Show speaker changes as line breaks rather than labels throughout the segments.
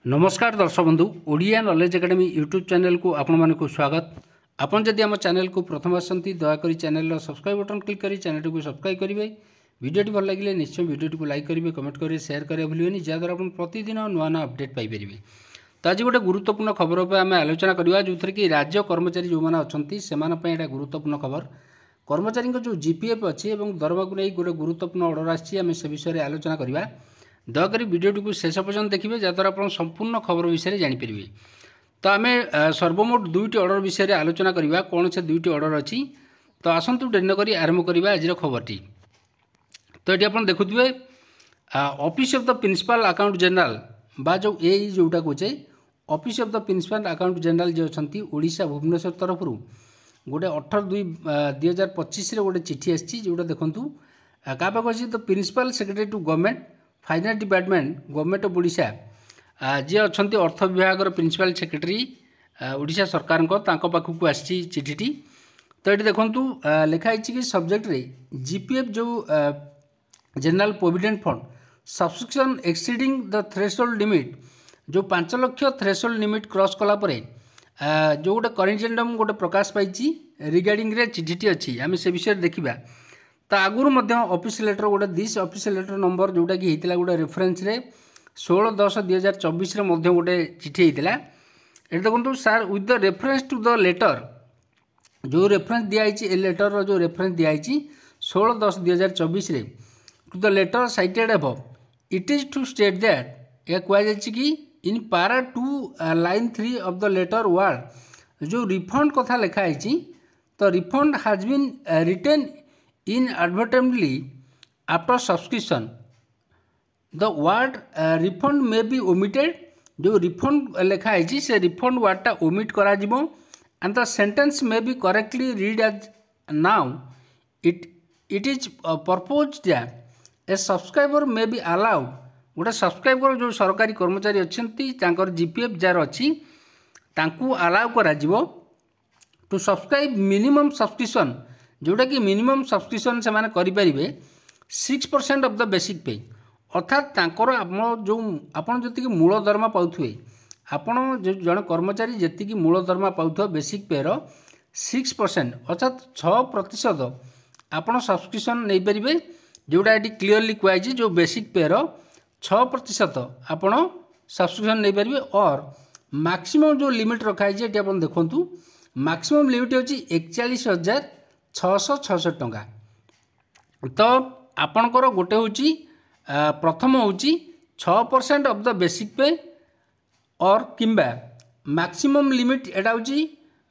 नमस्कार दर्शक बंधु Odia knowledge academy YouTube channel को आपण मानक स्वागत। आपन जदि आम चैनल को प्रथम आसती दयाकोरी चैनल सब्सक्राइब बटन क्लिक करी चैनल को सब्सक्राइब करेंगे। वीडियोटी भल लगे निश्चय वीडियोटी को लाइक करेंगे, कमेंट करेंगे, शेयर करेंगे भूलें जहाँद्वारा आप प्रतिदिन नुआ नुआ अपडेट पाइपर। तो आज गोटे गुरुत्वपूर्ण खबर पर आम आलोचना करवा जो थी कि राज्य कर्मचारी जो मैंने अच्छा से गुरुत्वपूर्ण खबर कर्मचारी जो जीपीएफ अच्छी और दरमा को नहीं गोटे गुरुत्वपूर्ण ऑर्डर आम से विषय आलोचना करवा। दयाकोरी वीडियोटी को शेष पर्यटन देखिए जहाँद्वारा आप संपूर्ण खबर विषय जानीपर। तो आम सर्वमोट दुईटी ऑर्डर विषय आलोचना करवा कौन से दुईटी ऑर्डर अच्छी। तो आसतु डेरी नक आरंभ करवा आज खबरटी। तो ये आप देखुए office of the principal account general बा जो ए जोटा कहे office of the principal account general जो अच्छा ओडिशा भुवनेश्वर तरफ गोटे 18/2/2025 गोटे चिठी आसी जोटा देखूँ क्या पाक अच्छी the principal secretary to government finance department government of Odisha जी अच्छा अर्थ विभाग प्रिंसिपल सेक्रेटरी ओडिशा सरकार पाखक आसी चिठीटी। तो ये देखूँ लिखाई कि सब्जेक्ट रे जीपीएफ जो general provident fund subscription exceeding the threshold limit जो 5 लाख थ्रेशोल्ड लिमिट क्रॉस कलापर जो गोटे करेन्जेंडम गोटे प्रकाश पाई रिगार्डिंग रे चिठीटी अच्छी आम से विषय देखा। तो आगुरी ऑफिस लेटर गोटे दिस ऑफिस लेटर नंबर जोटा कि होता गोटे रेफरेन्स 16/10/2024 गोटे चिठी होता। ये देखो sir with the reference to the letter जो रेफरेन्स दिखाई लेटर जो रेफरेन्स दिखाई 16/10/2024 to the letter cited above it is to state that यह कहुई कि in para 2 line 3 of the letter word जो रिफंड कथा लिखाई तो refund has been written inadvertently after subscription the word refund may be omitted जो refund लिखा है से refund word टा omit करा जिवो and the sentence may be correctly read as now it is proposed that a subscriber may be allowed गोटे subscriber जो सरकारी कर्मचारी अच्छा जीपीएफ जार अच्छी अलाउ करा जिवो टू सब्सक्राइब मिनिमम सब्सक्रिप्शन जोटा कि मिनिमम सब्सक्रिप्शन से माने करें 6% ऑफ द बेसिक पे अर्थात जो आपन जी मूल दरमा पाथे आपड़ जड़े कर्मचारी जी मूल दरमा पाथ बेसिक पे 6% अर्थात 6% आपड़ सब्सक्रिप्शन नहीं पारे जोटा ये क्लीयरली कहुई जो बेसिक पे 6% आपड़ सब्सक्रिप्शन नहीं पारे। और मैक्सिमम जो लिमिट रखाई ये आप देखूँ मैक्सिमम लिमिट होची 41,666 टंका। तो आपणकर गोटे हूँ प्रथम हूँ 6% ऑफ द बेसिक पे और किंबा मैक्सिमम लिमिट एटा हूँ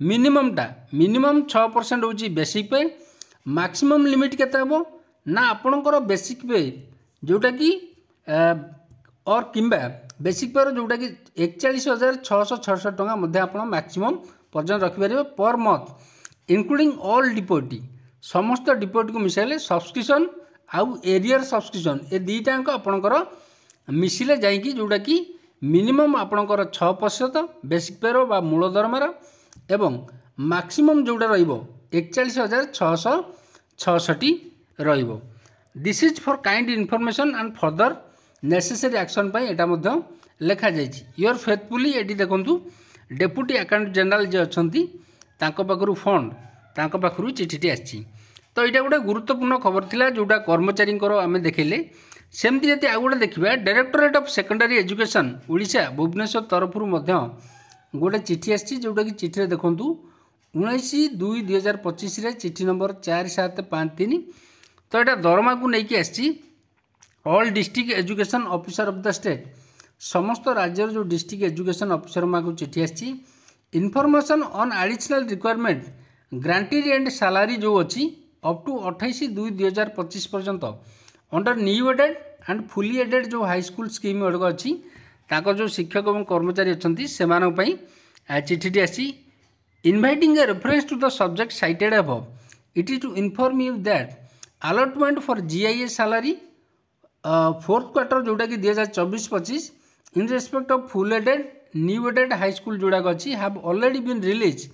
मिनिममटा मिनिमम 6% हूँ बेसिक पे मैक्सिमम लिमिट केते हम ना आपणकर बेसिक पे जोटा कि और किंबा बेसिक पे जोटा कि 41,666 टंका मध्य आप मैक्सिमम पर्यटन रखिपारे पर मंथ इंक्लूडिंग ऑल डिपोटी समस्त डिपोटी को मिसाइले सब्सक्रिप्शन आउ एरियर सब्सक्रिप्शन ए दुईटा आपणकर मिसिले जाइए जोटा कि मिनिमम आपणकर 6% बेसिक पेर बा मूल दरमार एवं मैक्सिमम जोटा रहिबो 41,666 रहिबो। This is for kind information and further necessary action पाई एटा मध्य लेखा जाइछि। योर फेथफुली एटी देखंतु डेप्यूटी अकाउंट जनरल जे अछंती पाखु फंड पाखु चिठीटी आसी। तो यहाँ गोटे गुरुत्वपूर्ण खबर थिला जोटा कर्मचारी आम देखले सेमती जब आउ गोटे देखा directorate of secondary education Odisha Bhubaneswar तरफ गोटे चिठी आसी जोटा कि चिठी देखूँ 19/2/2025 चिठी नंबर 4753। तो यहाँ दरमा को लेकिन आसी all district education officer of the state समस्त राज्यर जो डिस्ट्रिक्ट एजुकेशन ऑफिसर को चिठी आसी information on additional requirement granted and salary जो अच्छी अप टू 28/2/2025 पर्यंत under new aided and fully aided जो हाई स्कूल स्कीम गुड़क अच्छी जो शिक्षक और कर्मचारी अच्छा से चिठीटी आसी inviting a reference to the subject cited above it is to inform you that allotment for GIA salary 4th quarter जोटा कि 2024-25 in respect of full aided new aided high school जोड़ाक अच्छी have already been release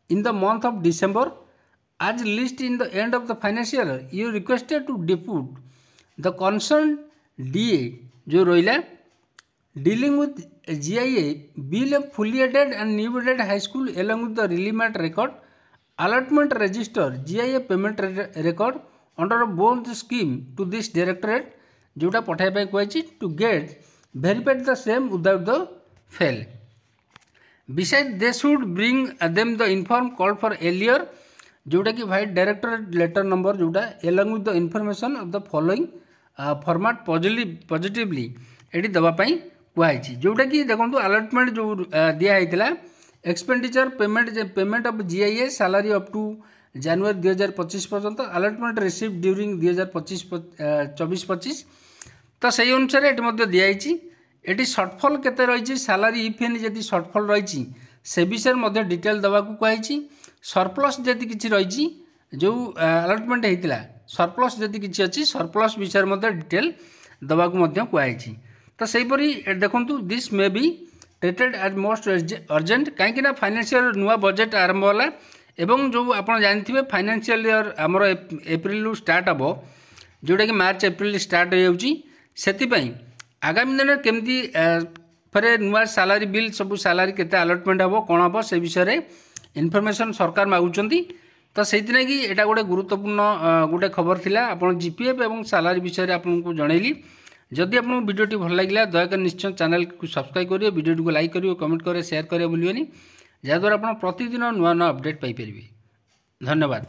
in the month of December as list in the end of the financial year you requested to depute the concerned DA जो रहा dealing with GIA bill a fully aided and new aided high school along with the relevant record, allotment register GIA payment record under both scheme to this directorate जोटा पठाइबा कहछि to get verified the same without the fail. Besides they should bring them the inform called for earlier जोटा कि भाई directorate letter number जोटा along with the information of the following format positively एटी दवापाई कहुई जोटा कि देखो अलटमेंट जो दिखाई expenditure payment of GIA salary up to जनवरी 2025 पर्यंत अलटमेंट रिसीव ड्यूरिंग 2024-25 तो सही अनुसार ये दिखाई ये सर्टफल केते रही सैलरी इफ एनी जदि सर्टफल रही से विषय डिटेल देवाक कहुई सरप्लस जदि किसी रही जो अलटमेंट होता सरप्लस जदि किसी अच्छी सरप्लस विषय डिटेल देवाक कहुई तो सहीपरी देखु this may be treated as most urgent कहीं फाइनेंशियल नुआ बजेट आरंभ होला एवं जो आप जानते हैं फाइनेंशियल ईयर आमर एप्रिल स्टार्ट हे जोटा कि मार्च एप्रिल स्टार्ट हो आगामी दिन केमती फेरे नुआ सैलरी बिल सब सैलरी केते अलटमेंट हे कौन हम से विषय इनफर्मेशन सरकार मागुंट तो से यहाँ गोटे गुरुत्वपूर्ण गोटे खबर थिला आपन GPF एवं सैलरी विषय आपको जनइली जदि आपको वीडियोटी भल लगे दयाकर निश्चय चैनल को सब्सक्राइब करेंगे वीडियो को लाइक करेंगे कमेंट करेंगे शेयर करेंगे भूलिए जहाँद्वारा आप प्रतिदिन नुआ नुआ अपडेट पाइपर। धन्यवाद।